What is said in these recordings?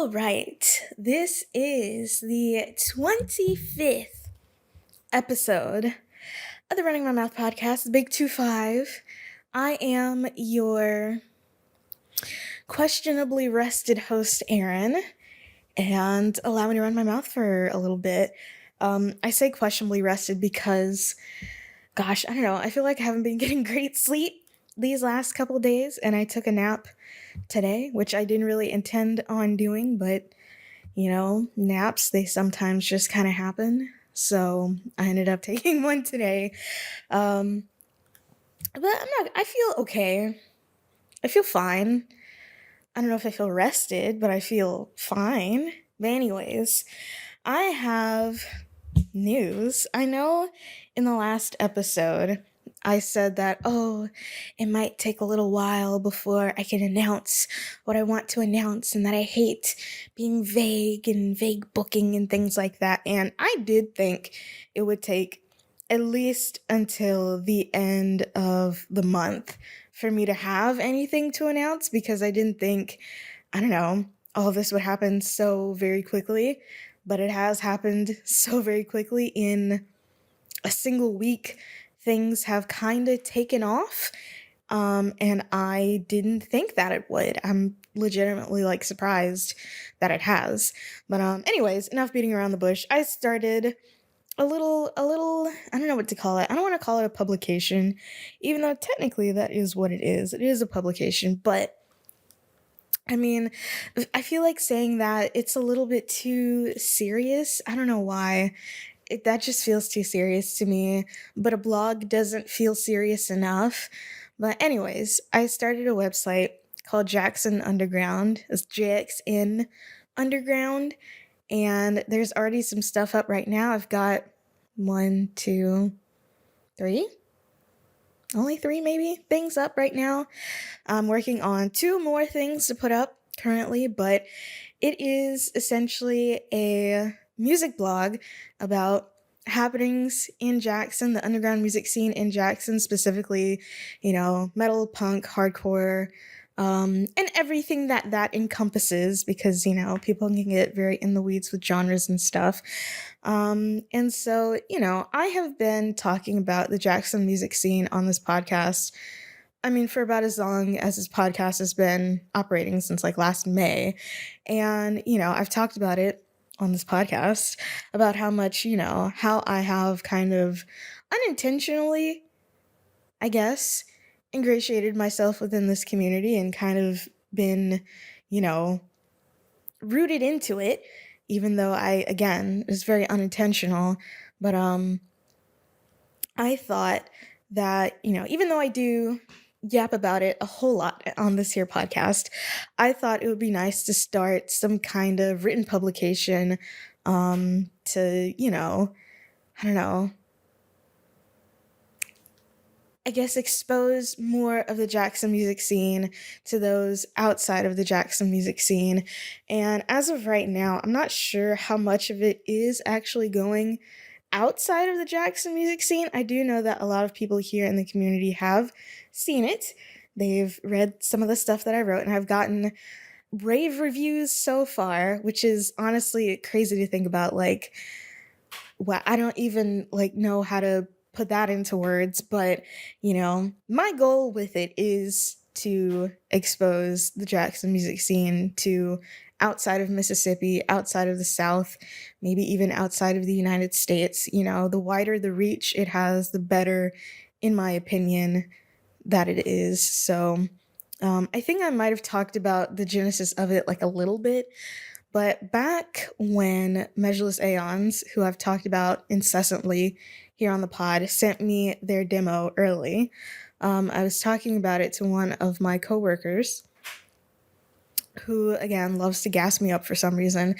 All right. This is the 25th episode of the Running My Mouth podcast, the Big 25. I am your questionably rested host, Aaron, and allow me to run my mouth for a little bit. I say questionably rested because, gosh, I don't know. I feel like I haven't been getting great sleep these last couple days, and I took a nap today, which I didn't really intend on doing, but naps, they sometimes just kind of happen. So I ended up taking one today. Um, I feel okay. I feel fine. I don't know if I feel rested, but I feel fine. But anyways, I have news. I know in the last episode, I said that, it might take a little while before I can announce what I want to announce and that I hate being vague and vague booking and things like that. And I did think it would take at least until the end of the month for me to have anything to announce because I didn't think, I don't know, all this would happen so very quickly. But it has happened so very quickly in a single week. Things have kind of taken off, and I didn't think that it would. I'm legitimately surprised that it has. But anyways, enough beating around the bush. I started a little, I don't know what to call it. I don't want to call it a publication, even though technically that is what it is. It is a publication, but I mean, I feel like saying that it's a little bit too serious. I don't know why. That just feels too serious to me, but a blog doesn't feel serious enough. But anyways, I started a website called JXN Underground. It's JXN Underground, and there's already some stuff up right now. I've got one, two, three, only three maybe things up right now. I'm working on two more things to put up currently, but it is essentially a music blog about happenings in Jackson, the underground music scene in Jackson, specifically, metal, punk, hardcore, and everything that encompasses, because, people can get very in the weeds with genres and stuff. And so, I have been talking about the Jackson music scene on this podcast, I mean, for about as long as this podcast has been operating, since last May. And, I've talked about it on this podcast about how much, how I have kind of unintentionally, I guess, ingratiated myself within this community and kind of been, you know, rooted into it, even though again, it's very unintentional. But I thought that, even though I do yap about it a whole lot on this here podcast, I thought it would be nice to start some kind of written publication to, I don't know, I guess expose more of the Jackson music scene to those outside of the Jackson music scene. And as of right now, I'm not sure how much of it is actually going outside of the Jackson music scene. I do know that a lot of people here in the community have seen it. They've read some of the stuff that I wrote, and I've gotten rave reviews so far, which is honestly crazy to think about. I don't even know how to put that into words, but my goal with it is to expose the Jackson music scene to outside of Mississippi, outside of the South, maybe even outside of the United States. The wider the reach it has, the better, in my opinion, that it is. So I think I might have talked about the genesis of it a little bit, but back when Measureless Aeons, who I've talked about incessantly here on the pod, sent me their demo early, I was talking about it to one of my coworkers, who again loves to gas me up for some reason,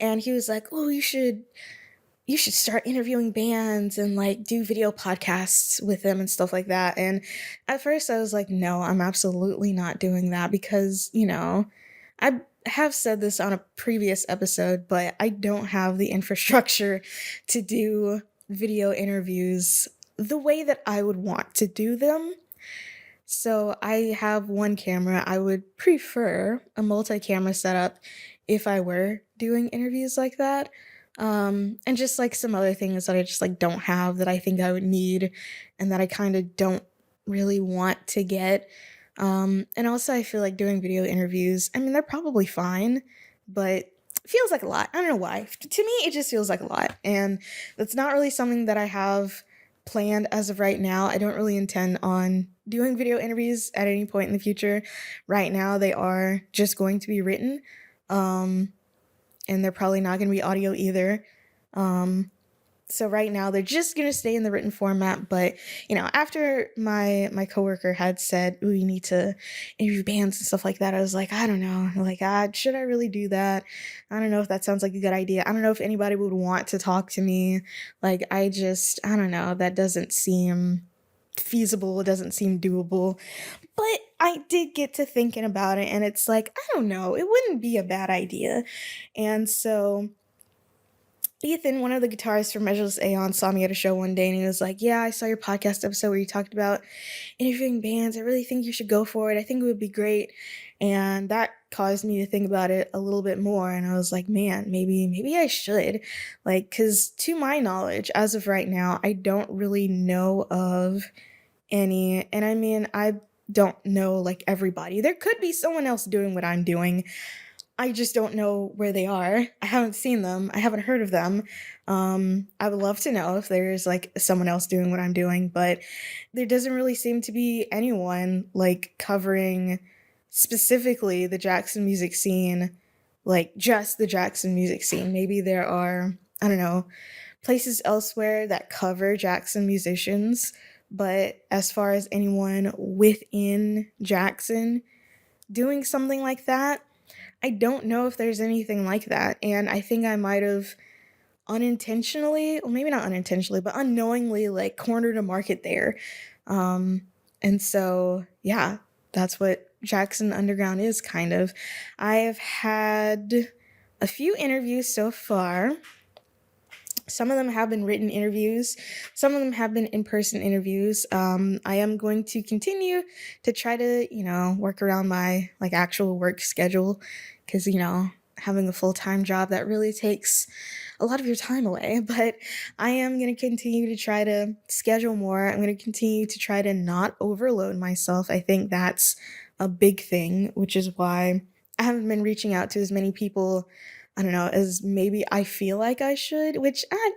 and he was like, "Oh, you should start interviewing bands and do video podcasts with them and stuff like that." And at first I was like, no, I'm absolutely not doing that because, I have said this on a previous episode, but I don't have the infrastructure to do video interviews the way that I would want to do them. So I have one camera. I would prefer a multi-camera setup if I were doing interviews like that. And just like some other things that I just like don't have that I think I would need and that I kind of don't really want to get. And also I feel like doing video interviews, I mean, they're probably fine, but it feels like a lot. I don't know why. To me, it just feels like a lot. And that's not really something that I have planned as of right now. I don't really intend on doing video interviews at any point in the future. Right now, they are just going to be written. Um, and they're probably not going to be audio either. So right now they're just gonna stay in the written format. But after my coworker had said, "Ooh, you need to interview bands and stuff like that," I was like, I don't know, like, should I really do that? I don't know if that sounds like a good idea. I don't know if anybody would want to talk to me. Like, I don't know. That doesn't seem feasible. It doesn't seem doable. But I did get to thinking about it, and it's like, I don't know. It wouldn't be a bad idea, and so. Ethan, one of the guitarists for Measureless Aeon, saw me at a show one day and he was like, "Yeah, I saw your podcast episode where you talked about interviewing bands. I really think you should go for it. I think it would be great." And that caused me to think about it a little bit more. And I was like, man, maybe I should. Like, because to my knowledge, as of right now, I don't really know of any. And I mean, I don't know like everybody. There could be someone else doing what I'm doing. I just don't know where they are. I haven't seen them. I haven't heard of them. I would love to know if there's like someone else doing what I'm doing, but there doesn't really seem to be anyone like covering specifically the Jackson music scene, like just the Jackson music scene. Maybe there are, I don't know, places elsewhere that cover Jackson musicians, but as far as anyone within Jackson doing something like that, I don't know if there's anything like that. And I think I might have unintentionally, or maybe not unintentionally, but unknowingly like cornered a market there. Um, and so, yeah, that's what Jackson Underground is kind of. I have had a few interviews so far. Some of them have been written interviews. Some of them have been in-person interviews. I am going to continue to try to, work around my like actual work schedule because, having a full-time job that really takes a lot of your time away. But I am going to continue to try to schedule more. I'm going to continue to try to not overload myself. I think that's a big thing, which is why I haven't been reaching out to as many people, I don't know, as maybe I feel like I should, which I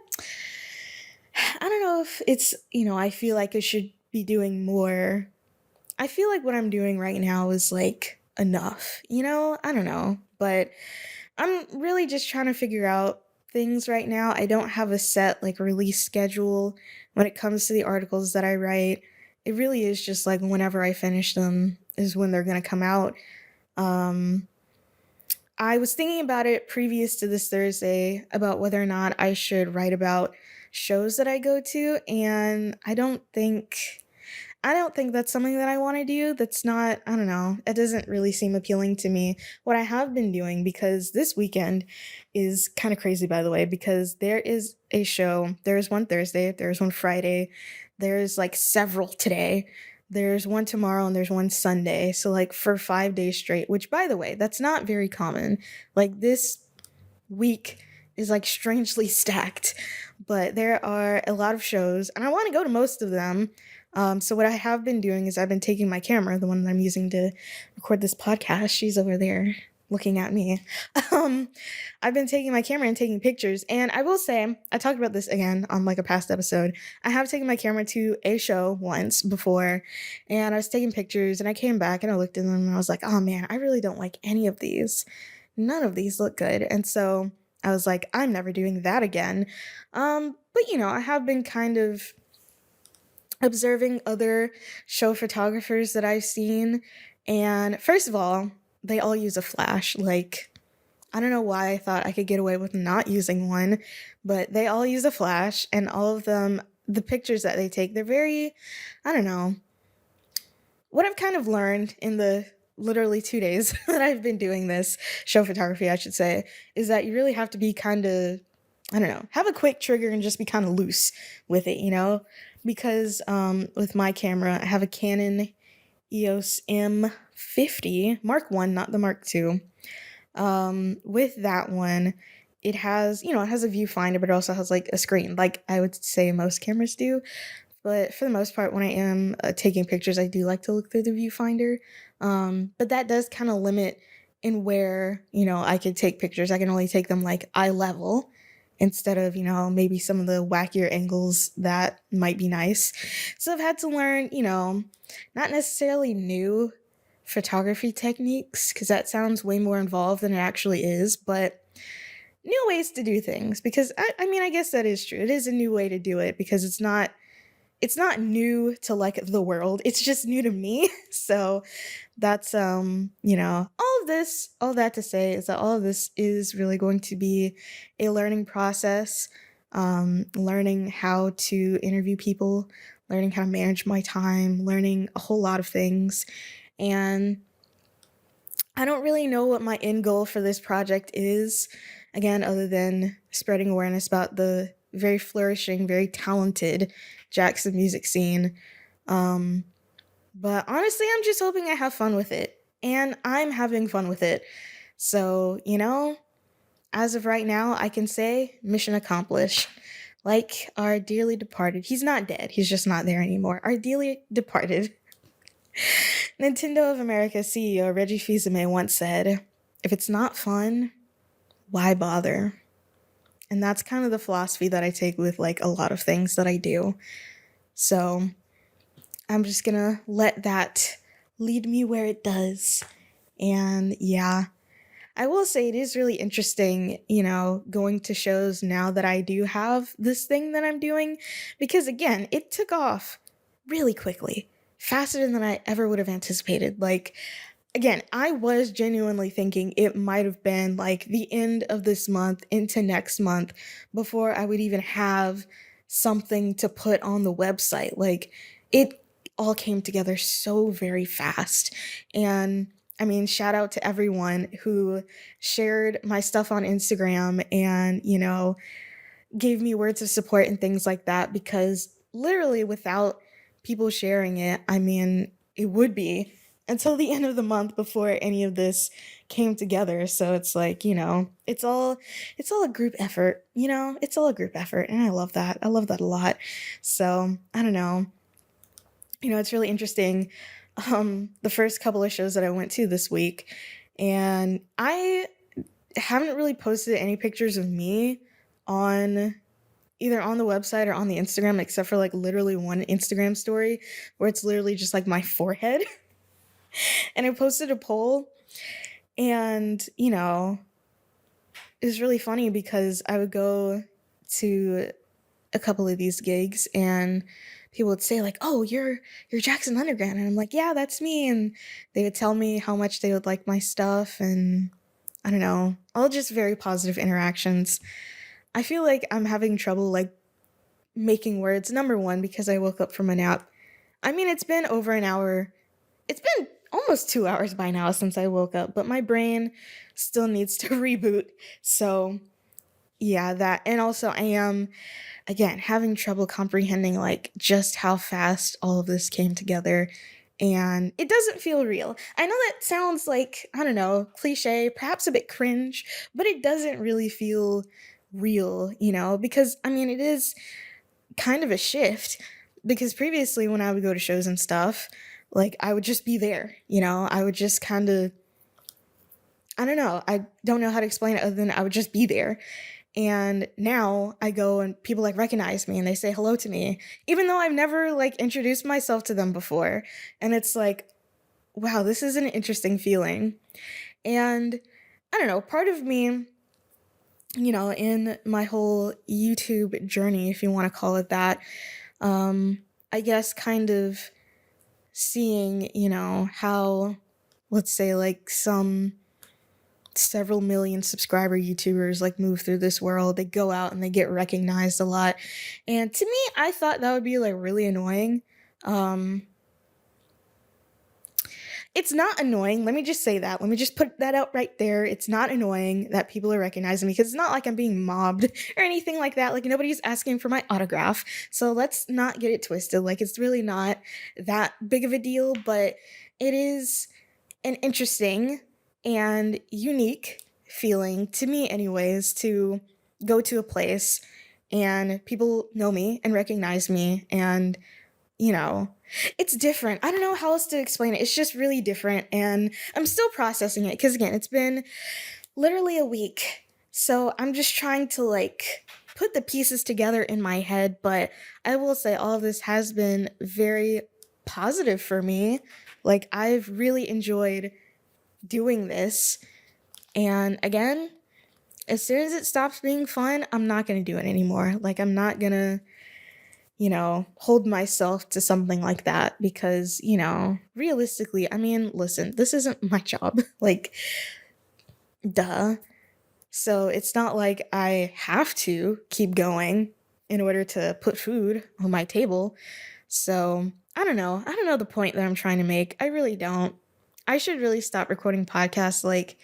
don't know if it's, I feel like I should be doing more. I feel like what I'm doing right now is like enough, I don't know, but I'm really just trying to figure out things right now. I don't have a set like release schedule when it comes to the articles that I write. It really is just like whenever I finish them is when they're going to come out. Um, I was thinking about it previous to this Thursday about whether or not I should write about shows that I go to, and I don't think that's something that I want to do. That's not, I don't know, it doesn't really seem appealing to me. What I have been doing, because this weekend is kind of crazy, by the way, because there is a show. There's one Thursday, there's one Friday, there's like several today. There's one tomorrow and there's one Sunday. So, like, for 5 days straight, which, by the way, that's not very common. Like, this week is like strangely stacked, but there are a lot of shows and I want to go to most of them. So what I have been doing is I've been taking my camera, the one that I'm using to record this podcast. She's over there looking at me. Um, I've been taking my camera and taking pictures. And I will say, I talked about this again on like a past episode. I have taken my camera to a show once before and I was taking pictures and I came back and I looked at them and I was like, oh man, I really don't like any of these. None of these look good. And so I was like, I'm never doing that again. But I have been kind of observing other show photographers that I've seen. And first of all, they all use a flash. Like, I don't know why I thought I could get away with not using one, but they all use a flash, and all of them, the pictures that they take, they're very, I don't know. What I've kind of learned in the literally 2 days that I've been doing this show photography, I should say, is that you really have to be kind of, I don't know, have a quick trigger and just be kind of loose with it, because with my camera, I have a Canon EOS M50, Mark 1, not the Mark 2. With that one, it has, it has a viewfinder, but it also has like a screen, like I would say most cameras do. But for the most part, when I am taking pictures, I do like to look through the viewfinder. But that does kind of limit in where, I could take pictures. I can only take them like eye level instead of, maybe some of the wackier angles that might be nice. So I've had to learn, not necessarily new photography techniques, because that sounds way more involved than it actually is, but new ways to do things. Because I mean, I guess that is true. It is a new way to do it because it's not new to like the world. It's just new to me. So that's all of that to say is that all of this is really going to be a learning process. Learning how to interview people, learning how to manage my time, learning a whole lot of things. And I don't really know what my end goal for this project is, again, other than spreading awareness about the very flourishing, very talented Jackson music scene. Um, but honestly, I'm just hoping I have fun with it. And I'm having fun with it. So, as of right now, I can say mission accomplished. Like our dearly departed, he's not dead, he's just not there anymore. Our dearly departed Nintendo of America CEO Reggie Fils-Aimé once said, "If it's not fun, why bother?" And that's kind of the philosophy that I take with like a lot of things that I do. So I'm just gonna let that lead me where it does. And yeah, I will say it is really interesting, going to shows now that I do have this thing that I'm doing, because again, it took off really quickly, faster than I ever would have anticipated. Like, again, I was genuinely thinking it might have been like the end of this month into next month before I would even have something to put on the website. Like, it all came together so very fast. And I mean, shout out to everyone who shared my stuff on Instagram and, gave me words of support and things like that, because literally without people sharing it, I mean, it would be until the end of the month before any of this came together. So it's like, it's all a group effort, it's all a group effort. And I love that. I love that a lot. So I don't know. It's really interesting. The first couple of shows that I went to this week, and I haven't really posted any pictures of me on either on the website or on the Instagram, except for like literally one Instagram story where it's literally just like my forehead. And I posted a poll, and it was really funny because I would go to a couple of these gigs and people would say like, "Oh, you're Jackson Underground," and I'm like, "Yeah, that's me." And they would tell me how much they would like my stuff, and I don't know, all just very positive interactions. I feel like I'm having trouble like making words. Number one, because I woke up from a nap. I mean, it's been over an hour. It's been almost 2 hours by now since I woke up, but my brain still needs to reboot. So yeah, that. And also I am, again, having trouble comprehending like just how fast all of this came together. And it doesn't feel real. I know that sounds like, I don't know, cliche, perhaps a bit cringe, but it doesn't really feel real, because I mean, it is kind of a shift, because previously when I would go to shows and stuff, like I would just be there, I would just kind of, I don't know, I don't know how to explain it other than I would just be there. And now I go and people like recognize me and they say hello to me, even though I've never like introduced myself to them before. And it's like, wow, this is an interesting feeling. And I don't know, part of me, in my whole YouTube journey, if you want to call it that, I guess kind of seeing, how, let's say, like some several million subscriber YouTubers like move through this world. They go out and they get recognized a lot. And to me, I thought that would be like really annoying. It's not annoying. Let me just say that. Let me just put that out right there. It's not annoying that people are recognizing me, because it's not like I'm being mobbed or anything like that. Like nobody's asking for my autograph. So let's not get it twisted. Like it's really not that big of a deal, but it is an interesting and unique feeling, to me anyways, to go to a place and people know me and recognize me, and you know, it's different. I don't know how else to explain it. It's just really different, and I'm still processing it because again, it's been literally a week. So I'm just trying to like put the pieces together in my head, but I will say all of this has been very positive for me. Like I've really enjoyed doing this. And again, as soon as it stops being fun, I'm not going to do it anymore. Like I'm not going to, hold myself to something like that because, realistically, I mean, listen, this isn't my job. Like, duh. So it's not like I have to keep going in order to put food on my table. So I don't know. I don't know the point that I'm trying to make. I really don't. I should really stop recording podcasts like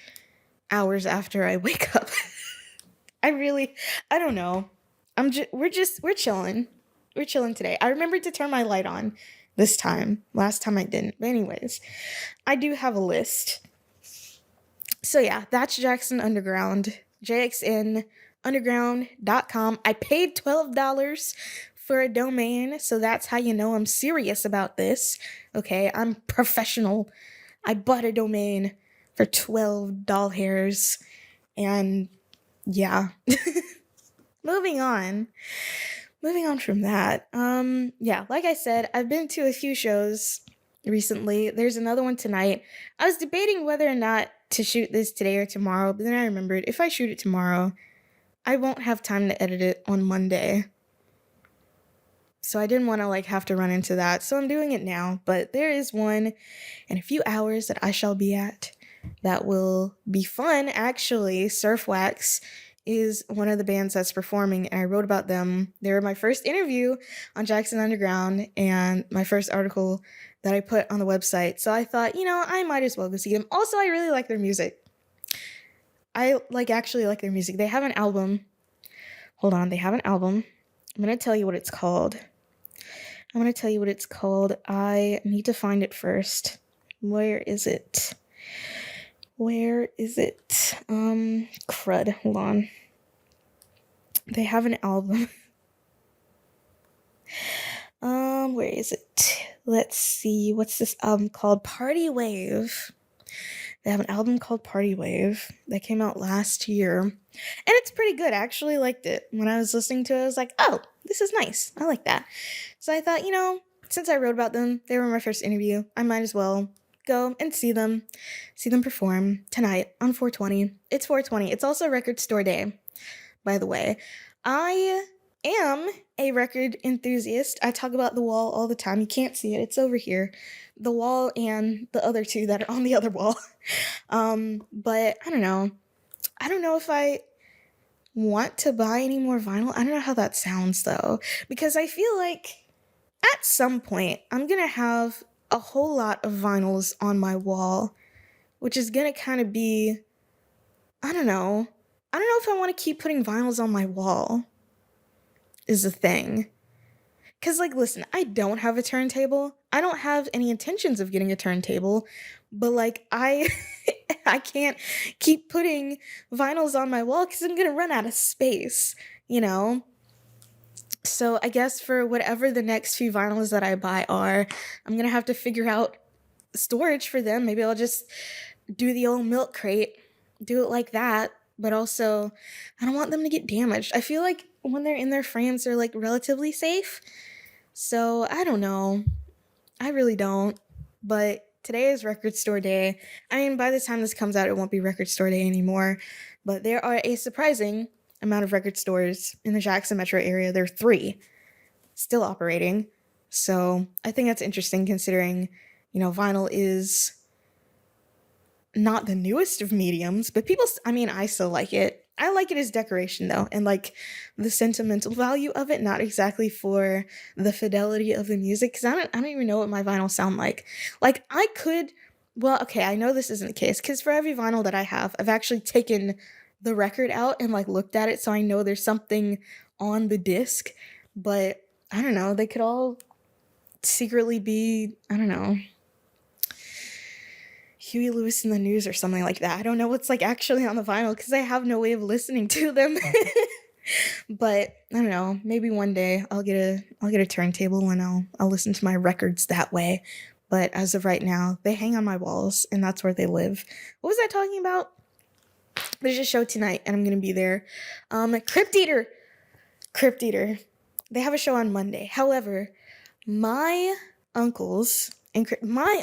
hours after I wake up. I don't know. We're chilling. We're chilling today. I remembered to turn my light on this time. Last time I didn't. But anyways, I do have a list. So yeah, that's Jackson Underground, JXNUnderground.com. I paid $12 for a domain, so that's how you know I'm serious about this. Okay, I'm professional. I bought a domain for $12, and yeah. Moving on. Moving on from that. Yeah, like I said, I've been to a few shows recently. There's another one tonight. I was debating whether or not to shoot this today or tomorrow, but then I remembered if I shoot it tomorrow, I won't have time to edit it on Monday. So I didn't want to like have to run into that. So I'm doing it now, but there is one in a few hours that I shall be at that will be fun actually. Surf Wax is one of the bands that's performing, and I wrote about them. They were my first interview on Jackson Underground and my first article that I put on the website. So I thought, I might as well go see them. Also, I really like their music. I actually like their music. They have an album. Hold on, they have an album. I'm going to tell you what it's called. I need to find it first. Where is it? Crud. Hold on. They have an album. Where is it? Let's see. What's this album called? Party Wave. They have an album called Party Wave that came out last year. And it's pretty good. I actually liked it. When I was listening to it, I was like, oh, this is nice. I like that. So I thought, since I wrote about them, they were my first interview, I might as well go and see them perform tonight on 420. It's 420. It's also Record Store Day, by the way. I am a record enthusiast. I talk about The Wall all the time. You can't see it. It's over here. The Wall and the other two that are on the other wall. But I don't know. I don't know if I want to buy any more vinyl. I don't know how that sounds though, because I feel like at some point I'm gonna have a whole lot of vinyls on my wall, which is gonna kind of be, I don't know if I want to keep putting vinyls on my wall is the thing. Cause listen, I don't have a turntable. I don't have any intentions of getting a turntable, but I I can't keep putting vinyls on my wall because I'm gonna run out of space, So I guess for whatever the next few vinyls that I buy are, I'm gonna have to figure out storage for them. Maybe I'll just do the old milk crate, do it like that. But also, I don't want them to get damaged. I feel like when they're in their frames, they're relatively safe. So I don't know. I really don't. But today is Record Store Day. I mean, by the time this comes out, it won't be Record Store Day anymore. But there are a surprising amount of record stores in the Jackson metro area. There are 3 still operating. So I think that's interesting considering, vinyl is not the newest of mediums, but I still like it. I like it as decoration though, and the sentimental value of it, not exactly for the fidelity of the music, because I don't even know what my vinyl sound like. I know this isn't the case, because for every vinyl that I have, I've actually taken the record out and looked at it, so I know there's something on the disc, but I don't know, they could all secretly be, I don't know, Huey Lewis in the News or something like that. I don't know what's like actually on the vinyl because I have no way of listening to them. But I don't know, maybe one day I'll get a turntable and I'll listen to my records that way. But as of right now, they hang on my walls and that's where they live. What was I talking about? There's a show tonight and I'm gonna be there. Crypt Eater. They have a show on Monday. However, my uncles and my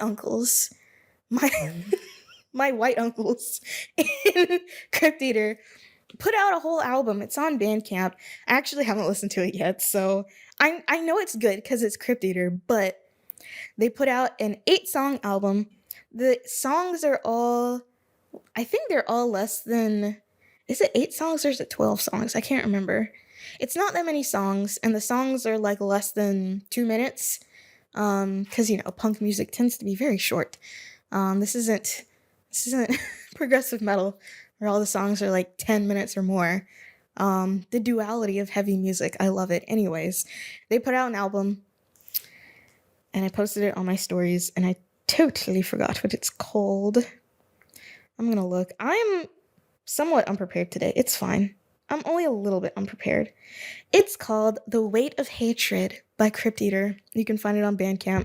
my white uncles in Crypt Eater put out a whole album. It's on Bandcamp. I actually haven't listened to it yet, so I know it's good because it's Crypt Eater, but they put out an 8-song album. The songs are all, I think they're all less than, is it 8 songs or is it 12 songs? I can't remember. It's not that many songs, and the songs are like less than 2 minutes, because punk music tends to be very short. This isn't progressive metal where all the songs are like 10 minutes or more. The duality of heavy music, I love it. Anyways, they put out an album, and I posted it on my stories, and I totally forgot what it's called. I'm gonna look. I'm somewhat unprepared today. It's fine. I'm only a little bit unprepared. It's called The Weight of Hatred by Crypt Eater. You can find it on Bandcamp.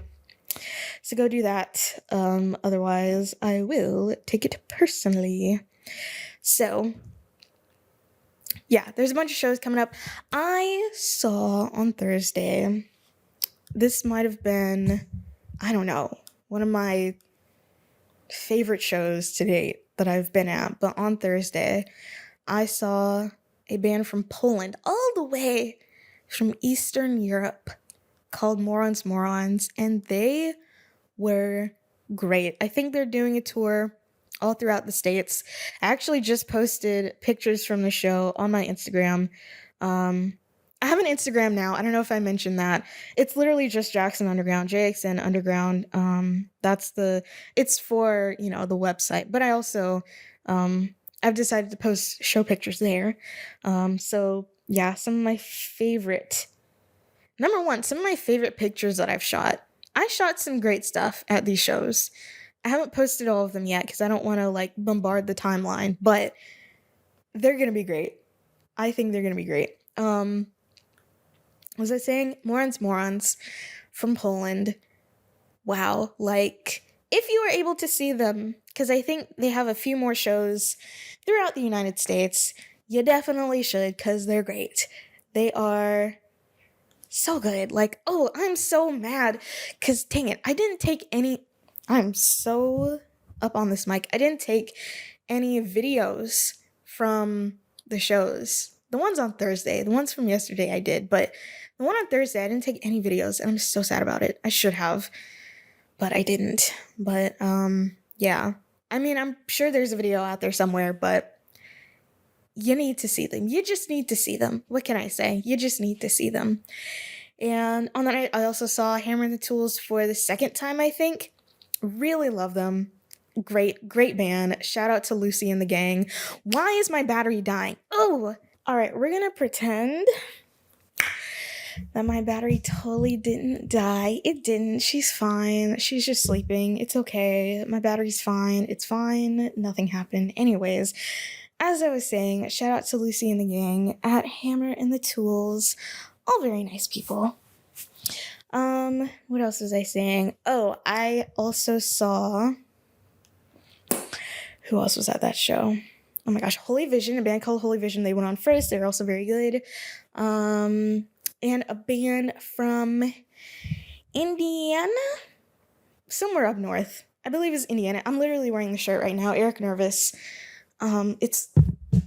So go do that. Otherwise, I will take it personally. So, yeah, there's a bunch of shows coming up. I saw on Thursday, this might have been, I don't know, one of my favorite shows to date that I've been at. But on Thursday, I saw a band from Poland, all the way from Eastern Europe, called Morons, and they were great. I think they're doing a tour all throughout the States. I actually just posted pictures from the show on my Instagram. I have an Instagram now. I don't know if I mentioned that. It's literally just JXN Underground, JXN Underground. It's for, the website, but I also, I've decided to post show pictures there. So yeah, some of my favorite pictures that I've shot. I shot some great stuff at these shows. I haven't posted all of them yet because I don't want to bombard the timeline, but they're going to be great. I think they're going to be great. Was I saying Morons from Poland? Wow. If you were able to see them, because I think they have a few more shows throughout the United States, you definitely should because they're great. They are so good. I'm so mad because dang it, I'm so up on this mic. I didn't take any videos from the shows. The ones on Thursday, the ones from yesterday I did, but the one on Thursday I didn't take any videos and I'm so sad about it. I should have, but I didn't. But yeah. I mean, I'm sure there's a video out there somewhere, but you need to see them. You just need to see them. What can I say? You just need to see them. And on that night, I also saw Hammer and the Tools for the second time, I think. Really love them. Great band. Shout out to Lucy and the gang. Why is my battery dying? Oh, all right. We're going to pretend that my battery totally didn't die. It didn't. She's fine. She's just sleeping. It's okay. My battery's fine. It's fine. Nothing happened. Anyways, as I was saying, shout out to Lucy and the gang at Hammer and the Tools. All very nice people. What else was I saying? Oh, I also saw, who else was at that show? Oh my gosh, Holy Vision, a band called Holy Vision. They went on first. They're also very good. And a band from Indiana, somewhere up north. I believe it's Indiana. I'm literally wearing the shirt right now. Eric Nervous. It's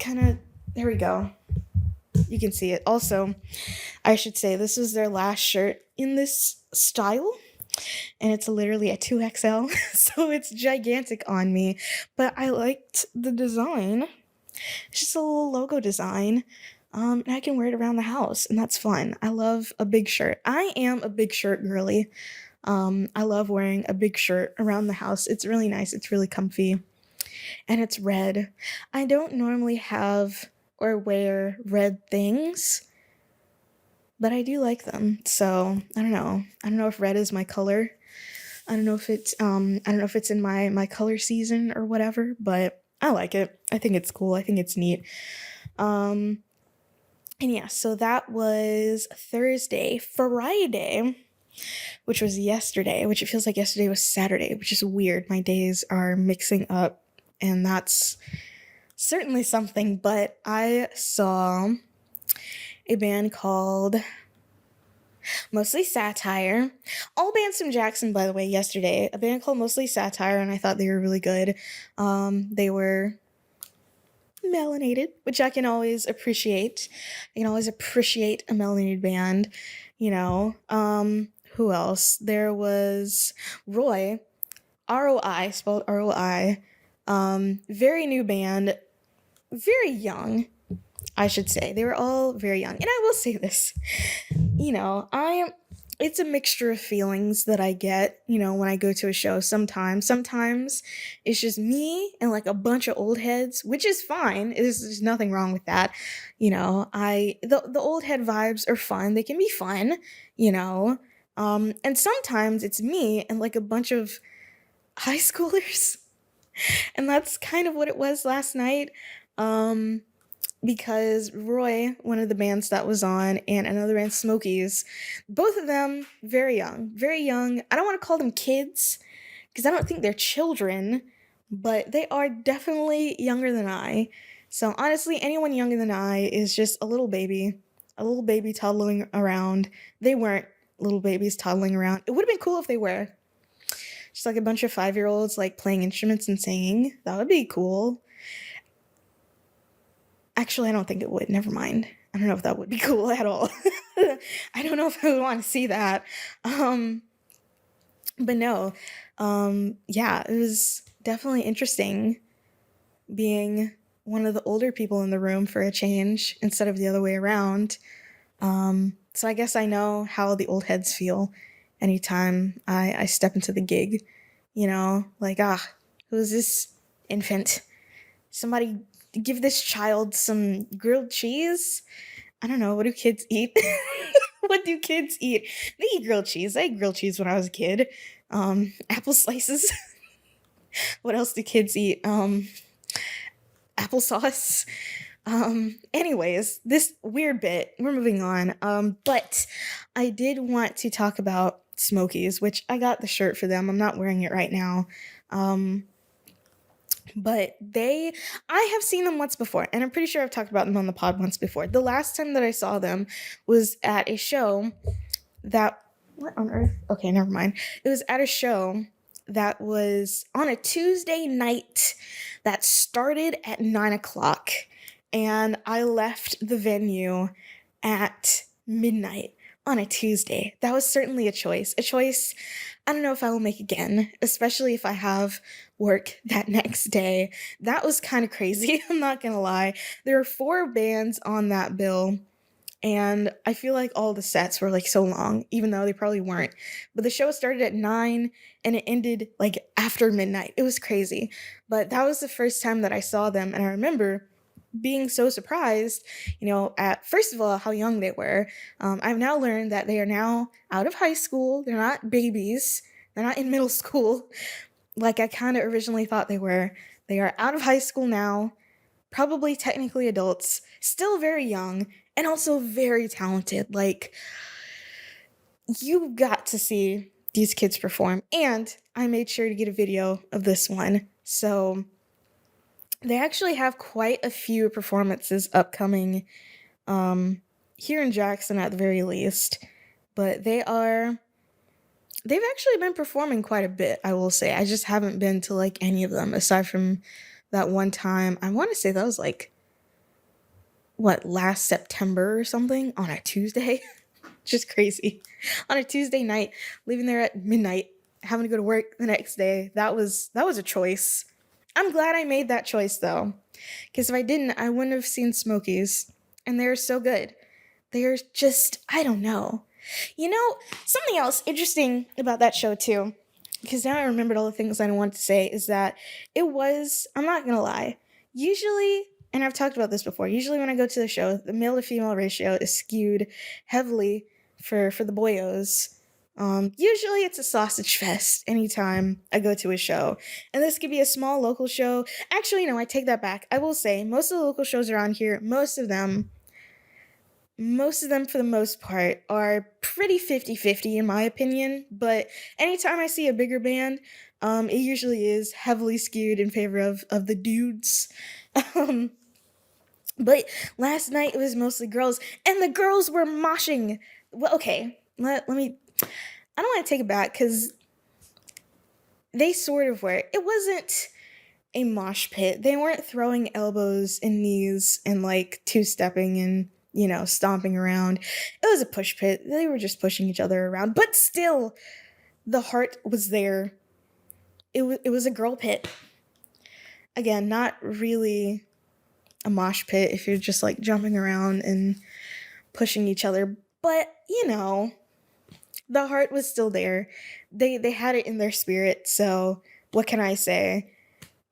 kind of, there we go. You can see it. Also, I should say this is their last shirt in this style, and it's literally a 2XL, so it's gigantic on me, but I liked the design. It's just a little logo design, and I can wear it around the house, and that's fun. I love a big shirt. I am a big shirt girly. I love wearing a big shirt around the house. It's really nice. It's really comfy, and it's red. I don't normally have or wear red things, but I do like them. So I don't know if red is my color. I don't know if it's in my color season or whatever, but I like it. I think it's cool. I think it's neat. Um and yeah, so that was Thursday. Friday, which was yesterday, which it feels like yesterday was Saturday, which is weird. My days are mixing up, and that's certainly something, but I saw a band called Mostly Satire. All bands from Jackson, by the way, yesterday. A band called Mostly Satire, and I thought they were really good. They were melanated, which I can always appreciate. I can always appreciate a melanated band, you know. Who else? There was Roy, ROI, spelled ROI. Very new band, very young, I should say. They were all very young. And I will say this, it's a mixture of feelings that I get, when I go to a show sometimes it's just me and like a bunch of old heads, which is fine. There's nothing wrong with that. The old head vibes are fun. They can be fun, you know. And sometimes it's me and like a bunch of high schoolers. And that's kind of what it was last night. Because Roy, one of the bands that was on, and another band, Smokies, both of them very young, very young. I don't want to call them kids because I don't think they're children, but they are definitely younger than I. So honestly, anyone younger than I is just a little baby toddling around. They weren't little babies toddling around. It would have been cool if they were. Just like a bunch of 5-year-olds like playing instruments and singing. That would be cool. Actually, I don't think it would. Never mind. I don't know if that would be cool at all. I don't know if I would want to see that. But no. Yeah, it was definitely interesting being one of the older people in the room for a change instead of the other way around. So I guess I know how the old heads feel anytime I step into the gig. Like, who's this infant? Somebody give this child some grilled cheese. I don't know. What do kids eat? What do kids eat? They eat grilled cheese. I ate grilled cheese when I was a kid. Apple slices. What else do kids eat? Applesauce. Anyways, this weird bit, we're moving on. But I did want to talk about Smokies, which I got the shirt for them. I'm not wearing it right now. But I have seen them once before, and I'm pretty sure I've talked about them on the pod once before. The last time that I saw them was at a show what on earth? Okay, never mind. It was at a show that was on a Tuesday night that started at 9:00, and I left the venue at midnight on a Tuesday. That was certainly a choice. I don't know if I will make again, especially if I have work that next day. That was kind of crazy, I'm not gonna lie. There were 4 bands on that bill, and I feel like all the sets were like so long, even though they probably weren't. But the show started at 9 and it ended like after midnight. It was crazy. But that was the first time that I saw them, and I remember being so surprised, at first of all, how young they were. I've now learned that they are now out of high school. They're not babies. They're not in middle school like I kind of originally thought they were. They are out of high school now, probably technically adults, still very young, and also very talented. Like, you got to see these kids perform. And I made sure to get a video of this one. So they actually have quite a few performances upcoming here in Jackson at the very least. But they've actually been performing quite a bit, I will say. I just haven't been to like any of them aside from that one time. I want to say that was like, last September or something on a Tuesday. Just crazy. On a Tuesday night, leaving there at midnight, having to go to work the next day. That was a choice. I'm glad I made that choice though, because if I didn't, I wouldn't have seen Smokies, and they're so good. They're just, I don't know. Something else interesting about that show too, because now I remembered all the things I wanted to say, is that I'm not gonna lie, usually, and I've talked about this before, usually when I go to the show, the male to female ratio is skewed heavily for the boyos. Usually it's a sausage fest anytime I go to a show. And this could be a small local show. Actually, no, I take that back. I will say most of the local shows around here, most of them for the most part are pretty 50-50 in my opinion, but anytime I see a bigger band, it usually is heavily skewed in favor of the dudes. Um, but last night it was mostly girls, and the girls were moshing. Well, okay, let me. I don't want to take it back because they sort of were. It wasn't a mosh pit. They weren't throwing elbows and knees and like two stepping and stomping around. It was a push pit. They were just pushing each other around, but still, the heart was there. It was a girl pit. Again, not really a mosh pit if you're just like jumping around and pushing each other, but the heart was still there. They had it in their spirit. So what can I say?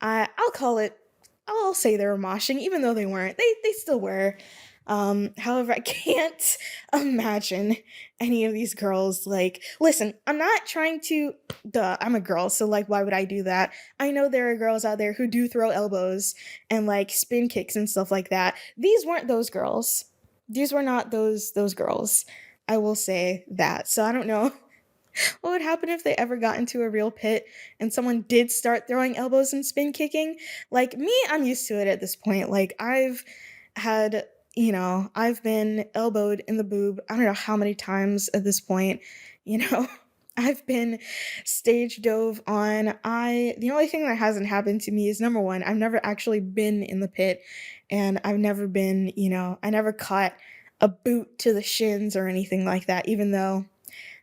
I'll call it. I'll say they were moshing, even though they weren't. They still were. However, I can't imagine any of these girls like. Listen, I'm not trying to. Duh, I'm a girl, so like, why would I do that? I know there are girls out there who do throw elbows and like spin kicks and stuff like that. These weren't those girls. These were not those girls. I will say that. So I don't know what would happen if they ever got into a real pit and someone did start throwing elbows and spin kicking. Like me, I'm used to it at this point. Like had, I've been elbowed in the boob. I don't know how many times at this point, you know. I've been stage dove on. The only thing that hasn't happened to me is number one, I've never actually been in the pit, and I've never been, I never caught a boot to the shins or anything like that, even though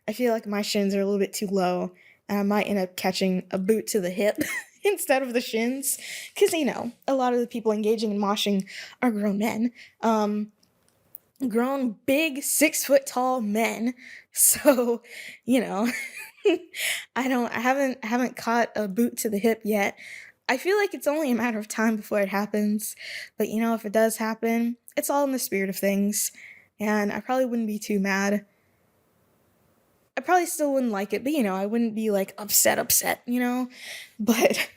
I feel like my shins are a little bit too low and I might end up catching a boot to the hip instead of the shins. Because, a lot of the people engaging in moshing are grown men. Grown, big, 6 foot tall men. So, I haven't caught a boot to the hip yet. I feel like it's only a matter of time before it happens. But, if it does happen, it's all in the spirit of things. And I probably wouldn't be too mad. I probably still wouldn't like it, but I wouldn't be like upset, But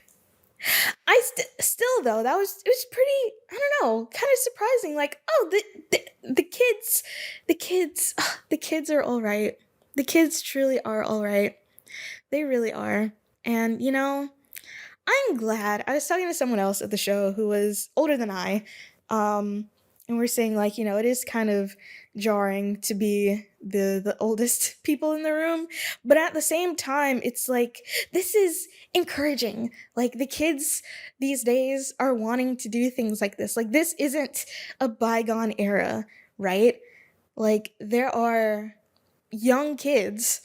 still though, it was pretty, I don't know, kind of surprising. Like, oh, the kids are all right. The kids truly are all right. They really are. And I'm glad. I was talking to someone else at the show who was older than I, and we're saying like, it is kind of jarring to be the oldest people in the room, but at the same time, it's like this is encouraging. Like the kids these days are wanting to do things like this. Like this isn't a bygone era, right? Like there are young kids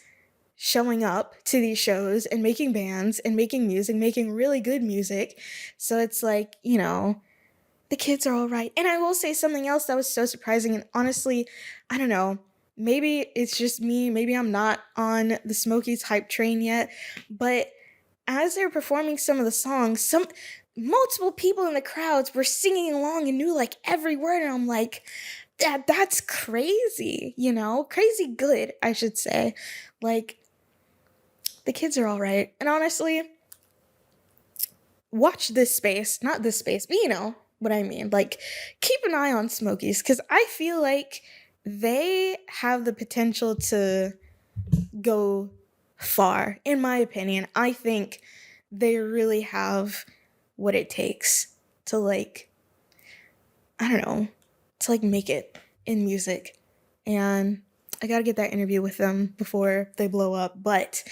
showing up to these shows and making bands and making music, making really good music. So it's like, the kids are all right. And I will say something else that was so surprising. And honestly, I don't know. Maybe it's just me. Maybe I'm not on the Smokies hype train yet. But as they were performing some of the songs, multiple people in the crowds were singing along and knew like every word. And I'm like, that's crazy, crazy good, I should say. Like, the kids are all right. And honestly, watch this space, not this space, but what I mean. Like, keep an eye on Smokies, because I feel like they have the potential to go far, in my opinion. I think they really have what it takes to, like, I don't know, to, like, make it in music. And I gotta get that interview with them before they blow up, but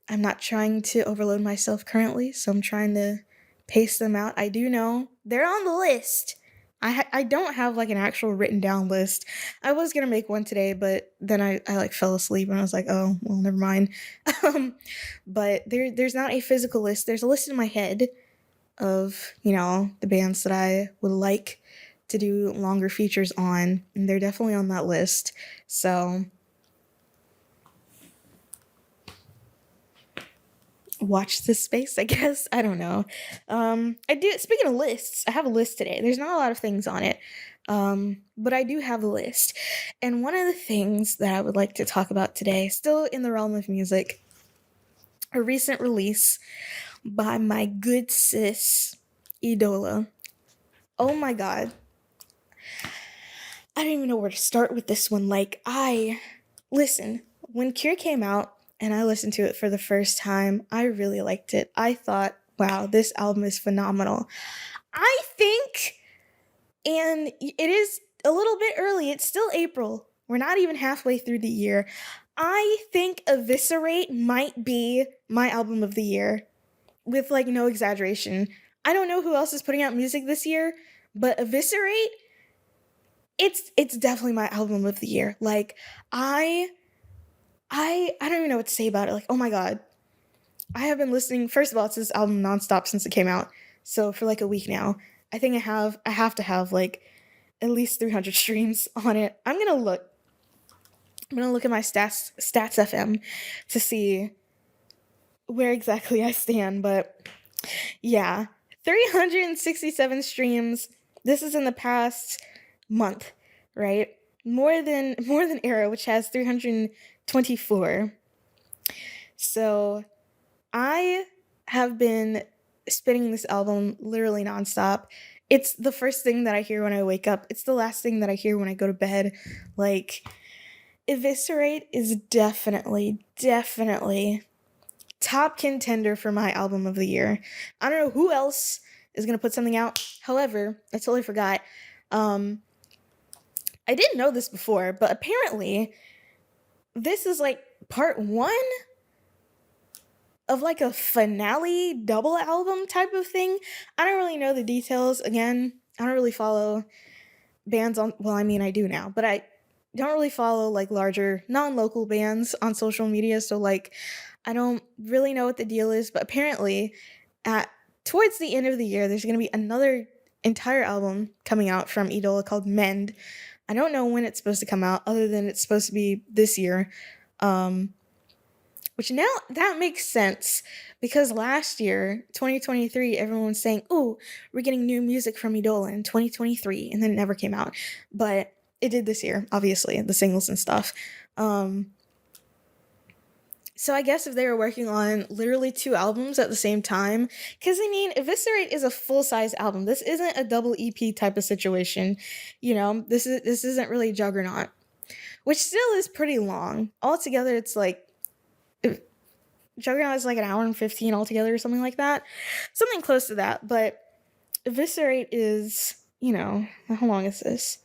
I'm not trying to overload myself currently, so I'm trying to pace them out. I do know they're on the list. I don't have like an actual written down list. I was gonna make one today, but then I like fell asleep and I was like, oh well, never mind. But there's not a physical list. There's a list in my head of the bands that I would like to do longer features on, and they're definitely on that list. So watch this space, I guess. I don't know. I do, speaking of lists, I have a list today. There's not a lot of things on it. But I do have a list. And one of the things that I would like to talk about today, still in the realm of music, a recent release by my good sis, Eidola. Oh my god. I don't even know where to start with this one. Like, listen, when Cure came out and I listened to it for the first time, I really liked it. I thought, wow, this album is phenomenal. I think, and it is a little bit early, it's still April. We're not even halfway through the year. I think Eviscerate might be my album of the year, with like no exaggeration. I don't know who else is putting out music this year, but Eviscerate, it's definitely my album of the year. Like I don't even know what to say about it. Like, oh my god. I have been listening, first of all, it's this album nonstop since it came out. So for like a week now. I think I have to have like at least 300 streams on it. I'm gonna look at my stats FM to see where exactly I stand, but yeah. 367 streams. This is in the past month, right? More than Era, which has 324. So I have been spinning this album literally nonstop. It's the first thing that I hear when I wake up. It's the last thing that I hear when I go to bed. Like, Eviscerate is definitely top contender for my album of the year. I don't know who else is gonna put something out. However, I totally forgot. I didn't know this before, but apparently this is like part one of like a finale double album type of thing. I don't really know the details. Again, I don't really follow bands on, well, I mean, I do now, but I don't really follow like larger non-local bands on social media, so like I don't really know what the deal is, but apparently at towards the end of the year there's going to be another entire album coming out from Eidola called Mend. I don't know when it's supposed to come out, other than it's supposed to be this year. Which now that makes sense, because last year, 2023, everyone was saying, "Ooh, we're getting new music from Eidola in 2023," and then it never came out. But it did this year, obviously, the singles and stuff. So I guess if they were working on literally two albums at the same time, because I mean, Eviscerate is a full-size album. This isn't a double EP type of situation. You know, this isn't really Juggernaut, which still is pretty long. Altogether, it's like Juggernaut is like an hour and 15 altogether or something like that. Something close to that. But Eviscerate is, you know, how long is this?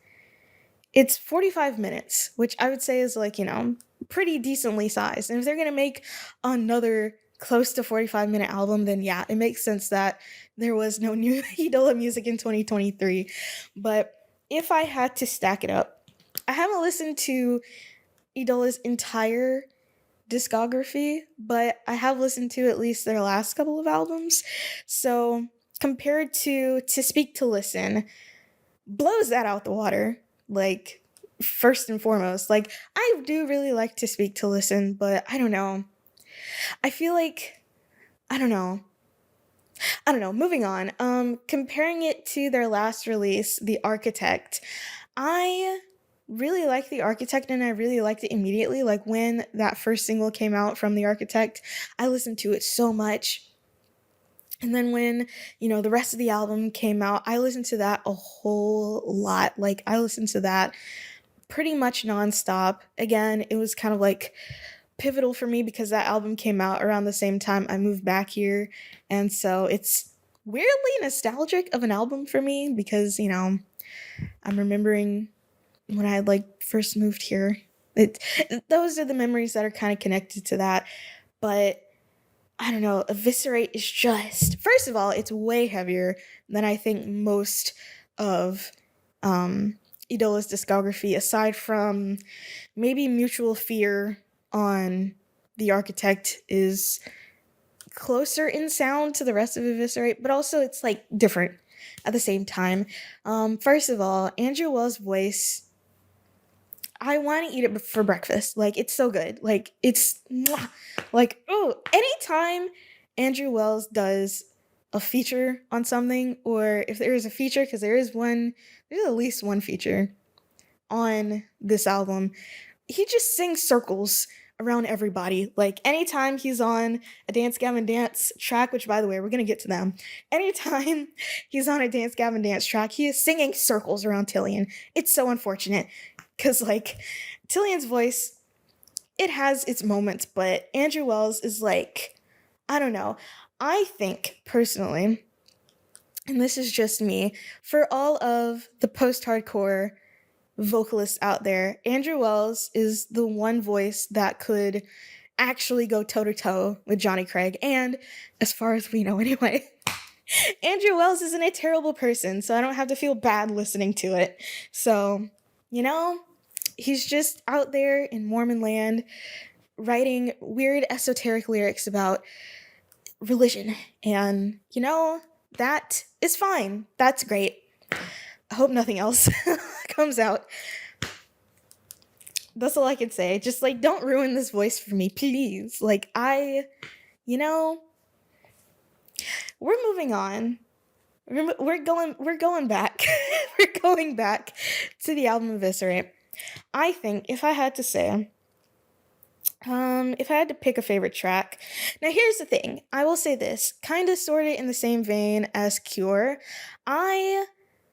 It's 45 minutes, which I would say is like, you know, pretty decently sized. And if they're going to make another close to 45-minute album, then yeah, it makes sense that there was no new Eidola music in 2023. But if I had to stack it up, I haven't listened to Eidola's entire discography, but I have listened to at least their last couple of albums. So compared to Speak to Listen, blows that out the water. Like, first and foremost, like, I do really like To Speak to Listen, but I don't know. I feel like, I don't know. Moving on. Comparing it to their last release, The Architect, I really like The Architect, and I really liked it immediately. Like, when that first single came out from The Architect, I listened to it so much. And then when, you know, the rest of the album came out, I listened to that a whole lot. Like, I listened to that pretty much nonstop. Again, it was kind of like pivotal for me because that album came out around the same time I moved back here. And so it's weirdly nostalgic of an album for me because, you know, I'm remembering when I like first moved here. Those are the memories that are kind of connected to that. But I don't know, Eviscerate is just, first of all, it's way heavier than I think most of Eidola's discography, aside from maybe Mutual Fear on The Architect is closer in sound to the rest of Eviscerate, but also it's like different at the same time. First of all, Andrew Wells' voice, I want to eat it for breakfast. Like, it's so good. Like, it's like, oh, anytime Andrew Wells does a feature on something, or if there is a feature, because there's at least one feature on this album, he just sings circles around everybody. Like anytime he's on a Dance Gavin Dance track, which by the way, we're gonna get to them. Anytime he's on a Dance Gavin Dance track, he is singing circles around Tillian. It's so unfortunate. Cause like Tillian's voice, it has its moments, but Andrew Wells is like, I don't know. I think personally, and this is just me, for all of the post-hardcore vocalists out there, Andrew Wells is the one voice that could actually go toe to toe with Johnny Craig. And as far as we know, anyway, Andrew Wells isn't a terrible person, so I don't have to feel bad listening to it. So, you know, he's just out there in Mormon land writing weird esoteric lyrics about religion. And, you know, that is fine. That's great. I hope nothing else comes out. That's all I can say. Just like, don't ruin this voice for me, please. Like, you know, we're moving on. We're going back. We're going back to the album Eviscerate. I think if I had to say, if I had to pick a favorite track, now here's the thing. I will say this, kind of sort of in the same vein as Cure. I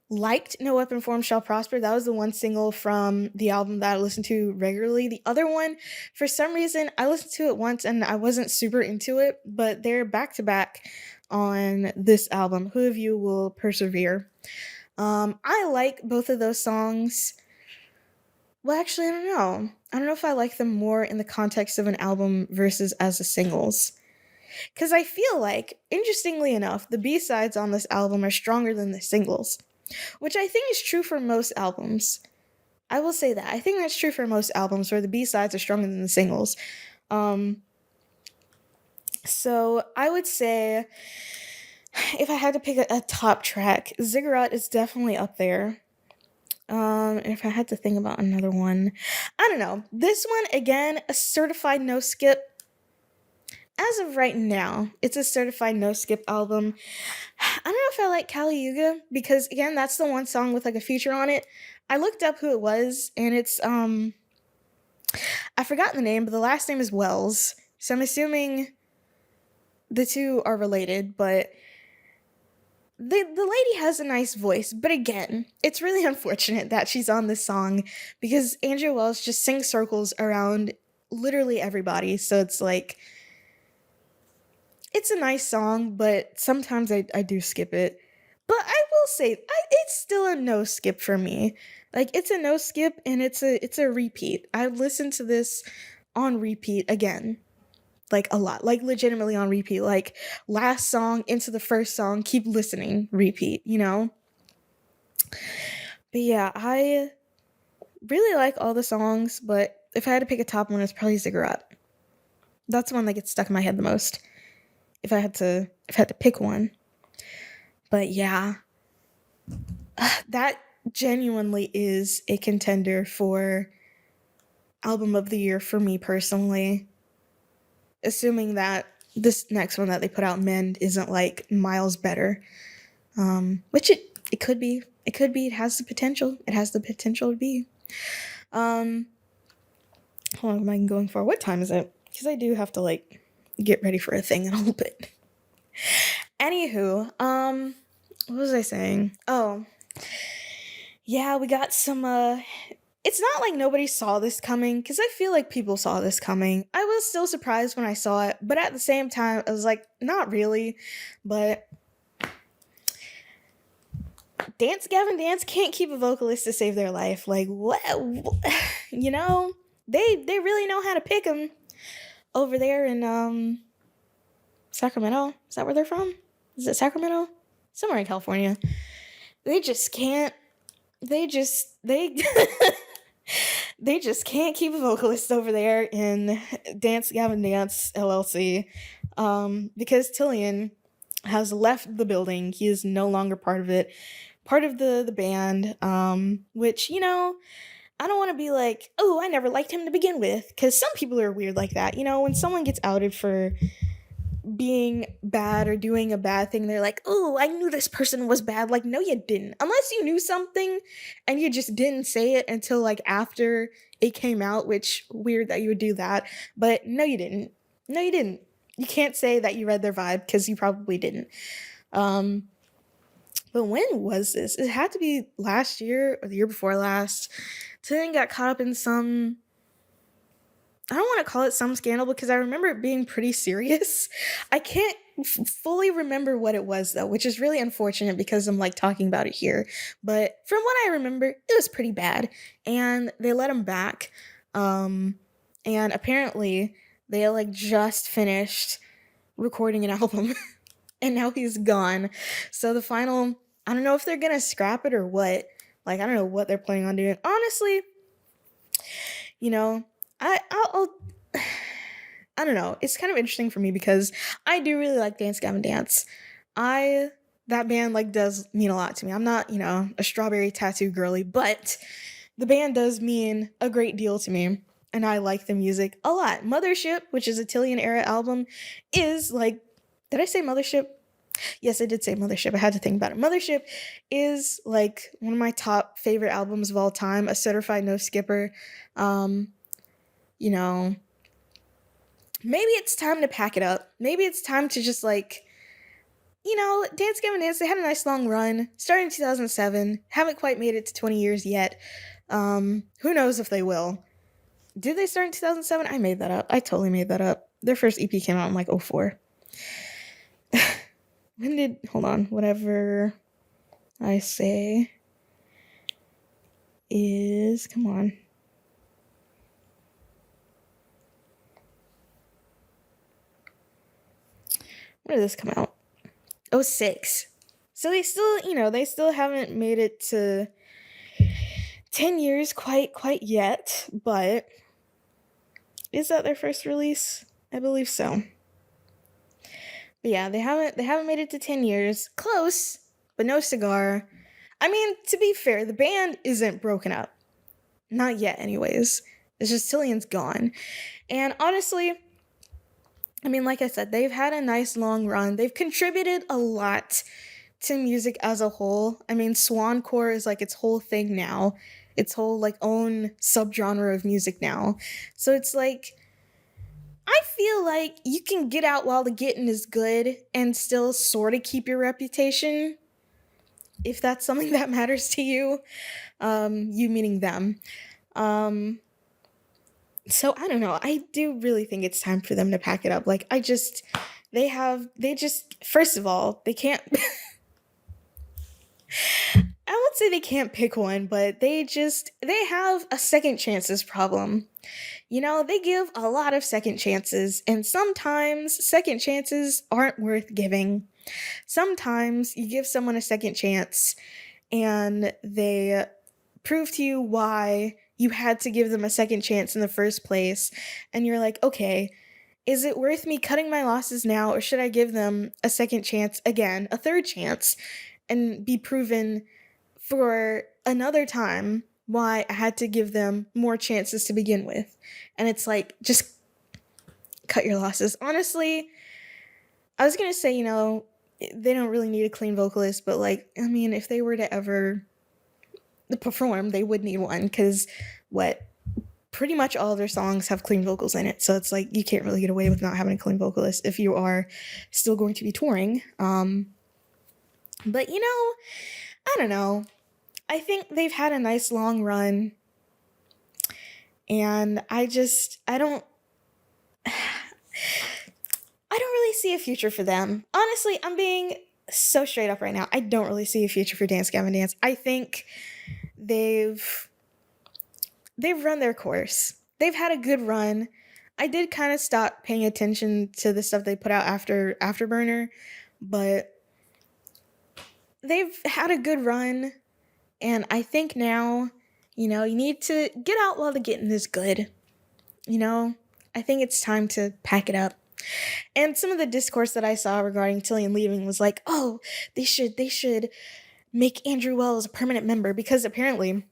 liked No Weapon Form Shall Prosper. That was the one single from the album that I listened to regularly. The other one, for some reason, I listened to it once and I wasn't super into it, but they're back to back on this album. Who of You Will Persevere? I like both of those songs. Well, actually, I don't know. I don't know if I like them more in the context of an album versus as the singles. Because I feel like, interestingly enough, the B-sides on this album are stronger than the singles, which I think is true for most albums. I will say that. I think that's true for most albums where the B-sides are stronger than the singles. So I would say, if I had to pick a top track, Ziggurat is definitely up there. If I had to think about another one, I don't know. This one, again, a certified no skip. As of right now, it's a certified no skip album. I don't know if I like Kali Yuga because, again, that's the one song with like a feature on it. I looked up who it was, and it's I forgot the name, but the last name is Wells. So I'm assuming the two are related, but the lady has a nice voice. But again, it's really unfortunate that she's on this song because Andrew Wells just sings circles around literally everybody. So it's like, it's a nice song, but sometimes I do skip it. But I will say, it's still a no skip for me. Like, it's a no skip, and it's a repeat. I listened to this on repeat again. Like, a lot. Like, legitimately on repeat. Like, last song into the first song, keep listening, repeat, you know? But yeah, I really like all the songs, but if I had to pick a top one, it's probably Ziggurat. That's the one that gets stuck in my head the most. If I had to pick one. But yeah, that genuinely is a contender for album of the year for me personally. Assuming that this next one that they put out, Mend, isn't like miles better. Which it could be. It could be. It has the potential. It has the potential to be. How long am I going for? What time is it? Because I do have to like get ready for a thing in a little bit. Anywho, what was I saying? Oh, yeah, we got some, it's not like nobody saw this coming, because I feel like people saw this coming. I was still surprised when I saw it, but at the same time, I was like, not really, but Dance Gavin Dance can't keep a vocalist to save their life. Like, what? You know, they really know how to pick them over there in, Sacramento. Is that where they're from? Is it Sacramento? Somewhere in California. They just can't. They just can't keep a vocalist over there in Dance Gavin Dance LLC, because Tillian has left the building. He is no longer part of it, part of the band. Which, you know, I don't want to be like, oh, I never liked him to begin with, because some people are weird like that. You know, when someone gets outed for being bad or doing a bad thing, they're like, oh, I knew this person was bad. Like, no, you didn't. Unless you knew something and you just didn't say it until like after it came out, which weird that you would do that. But no, you didn't. No, you didn't. You can't say that you read their vibe because you probably didn't. Um, but when was this? It had to be last year or the year before last. Tillian got caught up in some, I don't want to call it some scandal because I remember it being pretty serious. I can't fully remember what it was though, which is really unfortunate because I'm like talking about it here. But from what I remember, it was pretty bad. And they let him back. And apparently they like just finished recording an album and now he's gone. So the final, I don't know if they're gonna scrap it or what. Like, I don't know what they're planning on doing. Honestly, you know, I'll I don't know. It's kind of interesting for me because I do really like Dance Gavin Dance. That band like does mean a lot to me. I'm not, a strawberry tattoo girly, but the band does mean a great deal to me. And I like the music a lot. Mothership, which is a Tillian era album, is like, did I say Mothership? Yes, I did say Mothership. I had to think about it. Mothership is like one of my top favorite albums of all time, a certified no skipper. You know, maybe it's time to pack it up. Maybe it's time to just like, Dance Gavin Dance, they had a nice long run, starting in 2007, haven't quite made it to 20 years yet. Who knows if they will. Did they start in 2007? I made that up. I totally made that up. Their first EP came out in like 04. Hold on, whatever I say is, come on. When did this come out? 06. So they still haven't made it to 10 years quite yet, but is that their first release? I believe so. But yeah, they haven't made it to 10 years. Close, but no cigar. I mean, to be fair, the band isn't broken up. Not yet, anyways. It's just Tillian's gone. And honestly, I mean, like I said, they've had a nice long run. They've contributed a lot to music as a whole. I mean, swancore is like its whole thing now. Its whole like own subgenre of music now. So it's like, I feel like you can get out while the getting is good and still sort of keep your reputation, if that's something that matters to you. You meaning them. So I don't know. I do really think it's time for them to pack it up. Like, first of all, they can't, I won't say they can't pick one, but they have a second chances problem. They give a lot of second chances, and sometimes second chances aren't worth giving. Sometimes you give someone a second chance and they prove to you why you had to give them a second chance in the first place, and you're like, okay, is it worth me cutting my losses now, or should I give them a second chance again, a third chance, and be proven for another time why I had to give them more chances to begin with? And it's like, just cut your losses. Honestly, I was gonna say, they don't really need a clean vocalist, but like, I mean, if they were to ever perform, they would need one, because pretty much all of their songs have clean vocals in it. So it's like, you can't really get away with not having a clean vocalist if you are still going to be touring. But I don't know. I think they've had a nice long run, and I don't really see a future for them. Honestly, I'm being so straight up right now. I don't really see a future for Dance Gavin Dance. I think they've run their course. They've had a good run. I did kind of stop paying attention to the stuff they put out after Afterburner, but they've had a good run, and I think now, you need to get out while the getting is good. I think it's time to pack it up. And some of the discourse that I saw regarding Tillian leaving was like, oh, they should make Andrew Wells a permanent member, because apparently,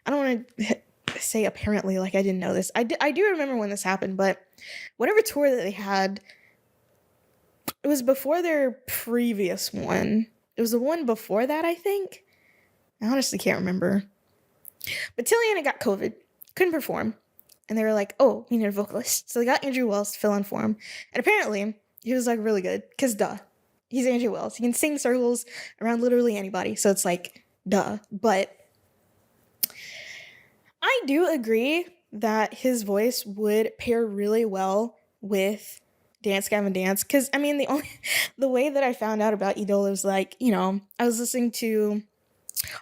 I don't want to say apparently like I didn't know this. I do remember when this happened, but whatever tour that they had, It was before their previous one. It was the one before that, I think. I honestly can't remember. But Tillian had got COVID, couldn't perform. And they were like, oh, we need a vocalist. So they got Andrew Wells to fill in for him. And apparently, he was like really good, because duh. He's Andrew Wells. He can sing circles around literally anybody. So it's like, duh. But I do agree that his voice would pair really well with Dance Gavin Dance. Because, I mean, the way that I found out about Eidola was like, I was listening to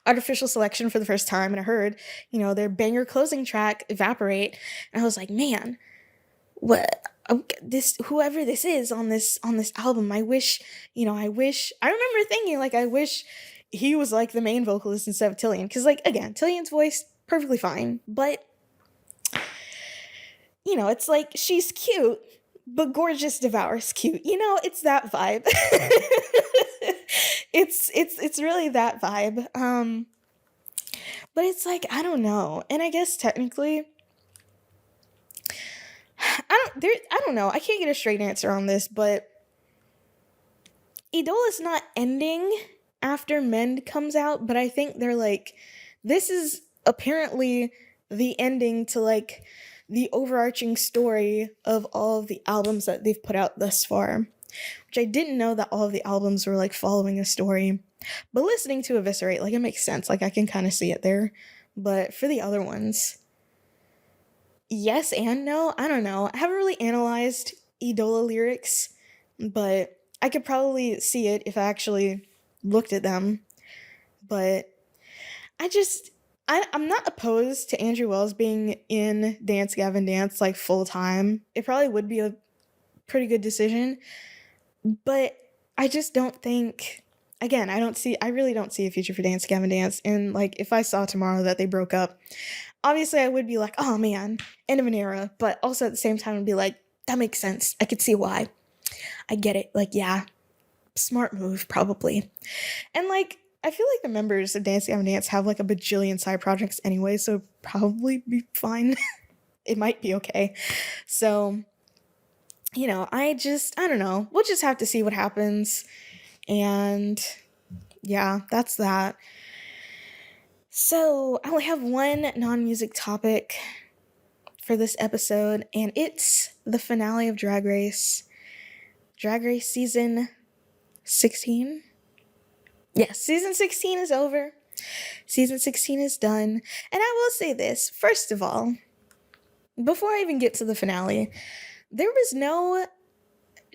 Artificial Selection for the first time, and I heard, their banger closing track, Eviscerate, and I was like, man, what this whoever this is on this album, I wish, I remember thinking, like, I wish he was like the main vocalist instead of Tillian, because, like, again, Tillian's voice perfectly fine, but it's like she's cute, but gorgeous devours cute. It's that vibe. it's really that vibe. But it's like, I don't know. And I guess technically I don't know. I can't get a straight answer on this, but Eidola's not ending after Mend comes out, but I think they're like, this is apparently the ending to like the overarching story of all of the albums that they've put out thus far, which I didn't know that all of the albums were like following a story. But listening to Eviscerate, like, it makes sense. Like, I can kind of see it there. But for the other ones, yes and no. I don't know. I haven't really analyzed Eidola lyrics, but I could probably see it if I actually looked at them. But I'm not opposed to Andrew Wells being in Dance Gavin Dance like full time. It probably would be a pretty good decision. But I just don't think, again, I really don't see a future for Dance Gavin Dance. And like, if I saw tomorrow that they broke up, obviously I would be like, oh man, end of an era. But also at the same time, I'd be like, that makes sense. I could see why. I get it. Like, yeah, smart move, probably. And like, I feel like the members of Dance Gavin Dance have like a bajillion side projects anyway, so probably be fine. It might be okay. So, I don't know. We'll just have to see what happens. And yeah, that's that. So I only have one non-music topic for this episode, and it's the finale of Drag Race. Drag Race season 16? Yes, season 16 is over. Season 16 is done. And I will say this, first of all, before I even get to the finale, there was no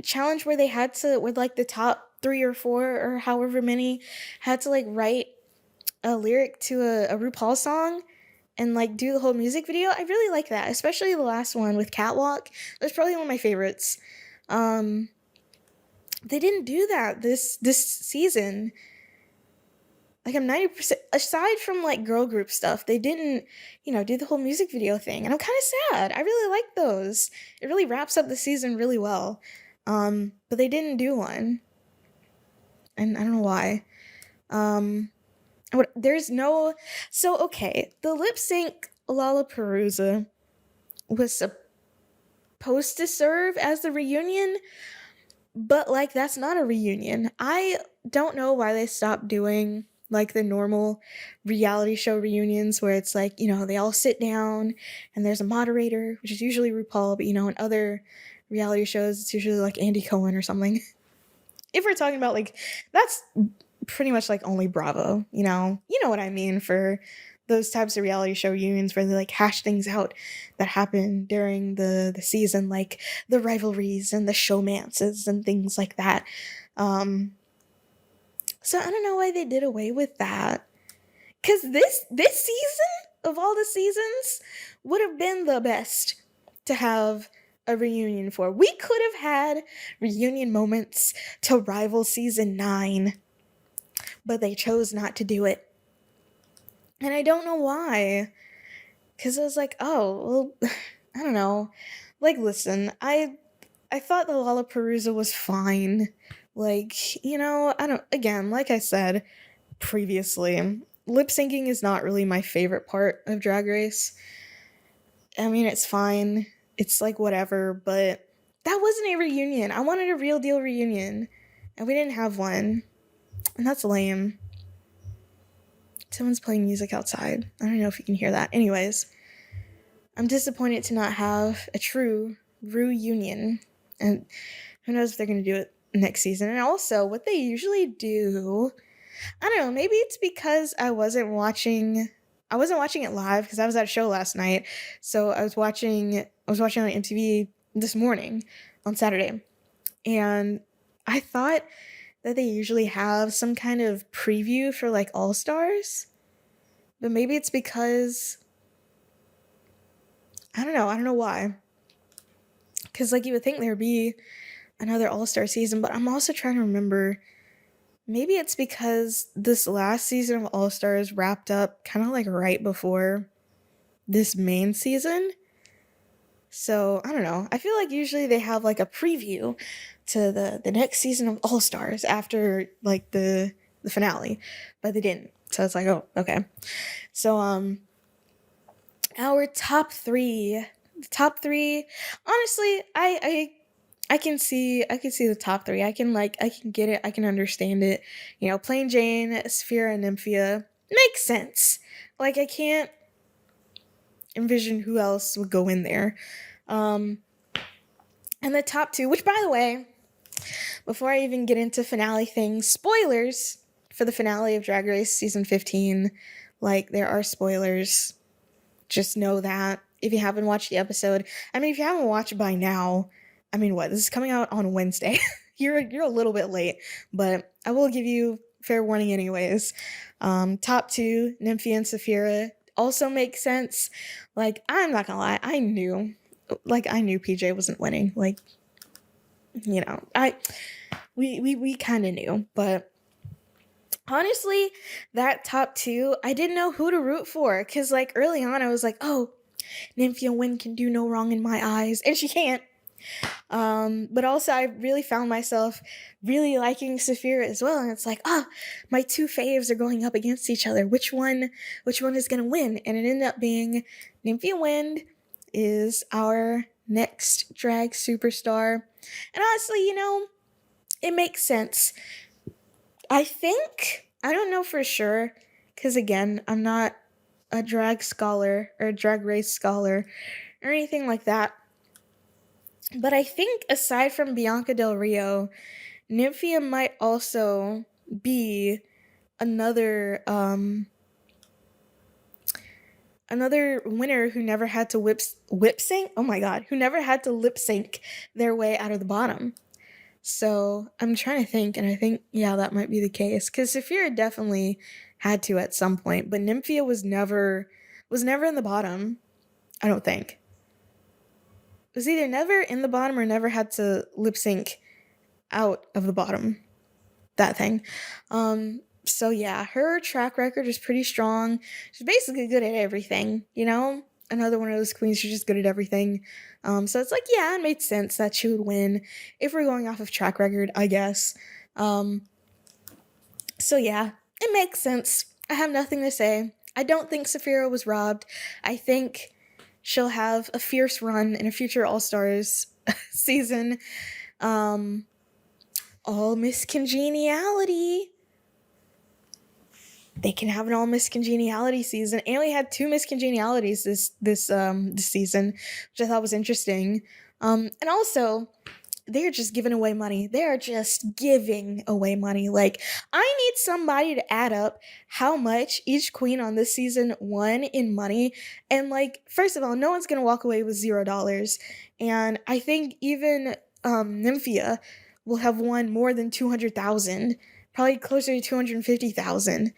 challenge where they had to, with like the top 3 or 4 or however many, had to like write a lyric to a RuPaul song and like do the whole music video. I really like that, especially the last one with Catwalk. That's probably one of my favorites. They didn't do that this season. Like, I'm 90%, aside from like girl group stuff, they didn't, do the whole music video thing. And I'm kind of sad. I really like those. It really wraps up the season really well. But they didn't do one. And I don't know why. Okay, the lip sync Lollapalooza was supposed to serve as the reunion, but like, that's not a reunion. I don't know why they stopped doing like the normal reality show reunions where it's like, they all sit down and there's a moderator, which is usually RuPaul, but in other reality shows, it's usually like Andy Cohen or something. If we're talking about like, that's pretty much like only Bravo, you know what I mean, for those types of reality show reunions where they like hash things out that happen during the season, like the rivalries and the showmances and things like that. So I don't know why they did away with that. Because this season, of all the seasons, would have been the best to have a reunion for. We could have had reunion moments to rival season 9, but they chose not to do it. And I don't know why. Because I was like, oh, well, I don't know. Like, listen, I thought the Lollapalooza was fine. Like, again, like I said previously, lip syncing is not really my favorite part of Drag Race. I mean, it's fine. It's like whatever, but That wasn't a reunion. I wanted a real deal reunion, and we didn't have one, and that's lame. Someone's playing music outside. I don't know if you can hear that. Anyways, I'm disappointed to not have a true reunion, and who knows if they're going to do it next season. And also, what they usually do, I don't know, maybe it's because I wasn't watching it live because I was at a show last night. So I was watching on MTV this morning on Saturday. And I thought that they usually have some kind of preview for like All Stars. But maybe it's because I don't know why. Cuz like you would think there'd be another All-Star season, but I'm also trying to remember. Maybe it's because this last season of All-Stars wrapped up kind of like right before this main season. So, I don't know. I feel like usually they have like a preview to the next season of All-Stars after like the finale, but they didn't. So it's like, oh, okay. So our top 3, honestly, I can see the top 3. I can get it. I can understand it. You know, Plain Jane, Saphira, and Nymphia makes sense. Like I can't envision who else would go in there. And the top 2, which by the way, before I even get into finale things, spoilers for the finale of Drag Race season 15. Like there are spoilers. Just know that if you haven't watched the episode. I mean, if you haven't watched it by now, I mean, what? This is coming out on Wednesday. you're a little bit late, but I will give you fair warning anyways. Top 2, Nymphia and Saphira also make sense. Like, I'm not gonna lie, I knew PJ wasn't winning. Like, you know, we kind of knew, but honestly, that top 2, I didn't know who to root for, because like early on I was like, oh, Nymphia Wynn can do no wrong in my eyes, and she can't. But also I really found myself really liking Saphira as well, and it's like, my 2 faves are going up against each other. Which one is gonna win? And it ended up being Nymphia Wind is our next drag superstar. And honestly, you know, it makes sense. I think, I don't know for sure, because again, I'm not a drag scholar or a drag race scholar or anything like that. But I think aside from Bianca Del Rio, Nymphia might also be another winner who never had to lip sync. Oh my god, who never had to lip sync their way out of the bottom. So I'm trying to think, and I think, yeah, that might be the case. Because Saphira definitely had to at some point, but Nymphia was never in the bottom, I don't think. It was either never in the bottom or never had to lip sync out of the bottom. That thing. So yeah, her track record is pretty strong. She's basically good at everything, you know? Another one of those queens who's just good at everything. So it's like, yeah, it made sense that she would win if we're going off of track record, I guess. So yeah, it makes sense. I have nothing to say. I don't think Saphira was robbed. I think she'll have a fierce run in a future All-Stars season. All Miss Congeniality. They can have an all Miss Congeniality season, and we had 2 Miss Congenialities this season, which I thought was interesting. And also, they're just giving away money. They are just giving away money. Like, I need somebody to add up how much each queen on this season won in money. And like, first of all, no one's gonna walk away with $0. And I think even Nymphia will have won more than 200,000, probably closer to 250,000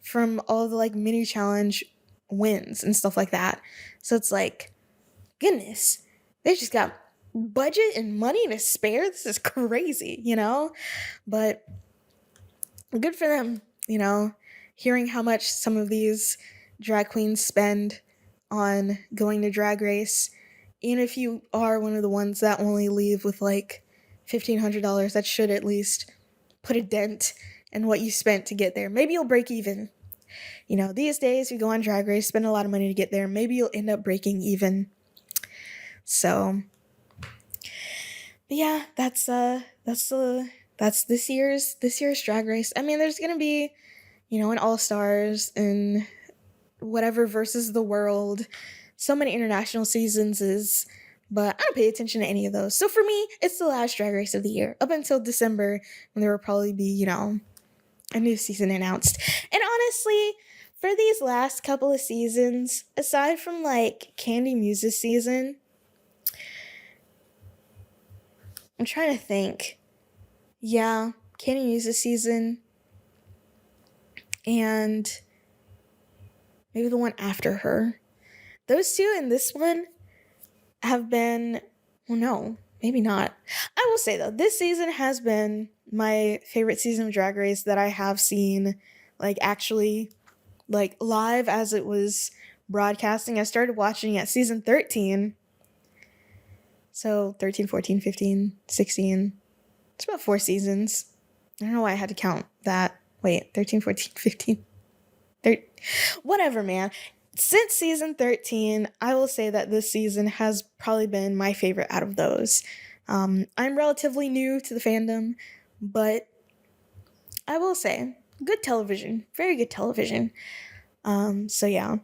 from all the like mini challenge wins and stuff like that. So it's like, goodness, they just got budget and money to spare. This is crazy, you know? But good for them, you know, hearing how much some of these drag queens spend on going to Drag Race. Even if you are one of the ones that only leave with like $1,500, that should at least put a dent in what you spent to get there. Maybe you'll break even. You know, these days you go on Drag Race, spend a lot of money to get there. Maybe you'll end up breaking even. So, yeah, that's this year's Drag Race. I mean, there's gonna be, an All Stars and whatever versus the world. So many international seasons is, but I don't pay attention to any of those. So for me, it's the last Drag Race of the year up until December when there will probably be, a new season announced. And honestly, for these last couple of seasons, aside from like Candy Muse's season, I'm trying to think. Yeah, Candy Muse's season and maybe the one after her. Those two and this one have been, well, no, maybe not. I will say though, this season has been my favorite season of Drag Race that I have seen, like actually, like live as it was broadcasting. I started watching at season 13. So 13, 14, 15, 16. It's about 4 seasons. I don't know why I had to count that. Wait, 13, 14, 15. Whatever, man. Since season 13, I will say that this season has probably been my favorite out of those. I'm relatively new to the fandom, but I will say, good television. Very good television. So yeah.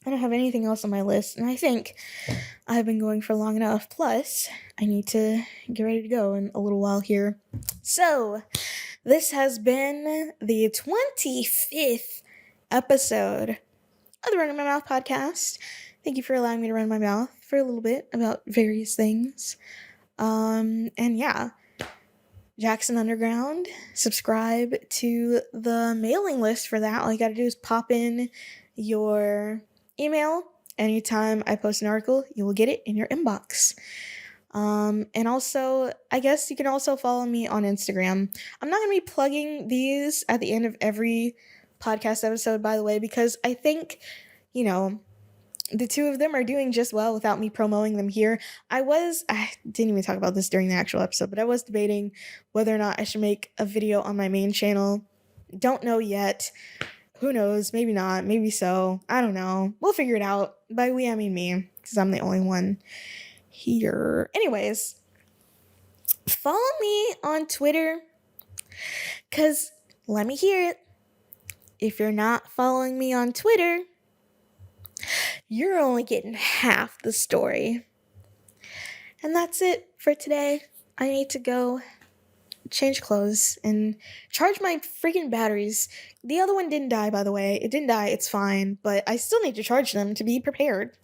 I don't have anything else on my list, and I think I've been going for long enough. Plus, I need to get ready to go in a little while here. So, this has been the 25th episode of the Runnin My Mouth podcast. Thank you for allowing me to run my mouth for a little bit about various things. And yeah, JXN Underground. Subscribe to the mailing list for that. All you gotta do is pop in your email. Anytime I post an article, you will get it in your inbox. And also, I guess you can also follow me on Instagram. I'm not going to be plugging these at the end of every podcast episode, by the way, because I think, the two of them are doing just well without me promoting them here. I didn't even talk about this during the actual episode, but I was debating whether or not I should make a video on my main channel. Don't know yet. Who knows? Maybe not. Maybe so. I don't know. We'll figure it out. By we, I mean me, because I'm the only one here. Anyways, follow me on Twitter, because let me hear it. If you're not following me on Twitter, you're only getting half the story. And that's it for today. I need to go change clothes and charge my freaking batteries. The other one didn't die, by the way. It didn't die. It's fine. But I still need to charge them to be prepared,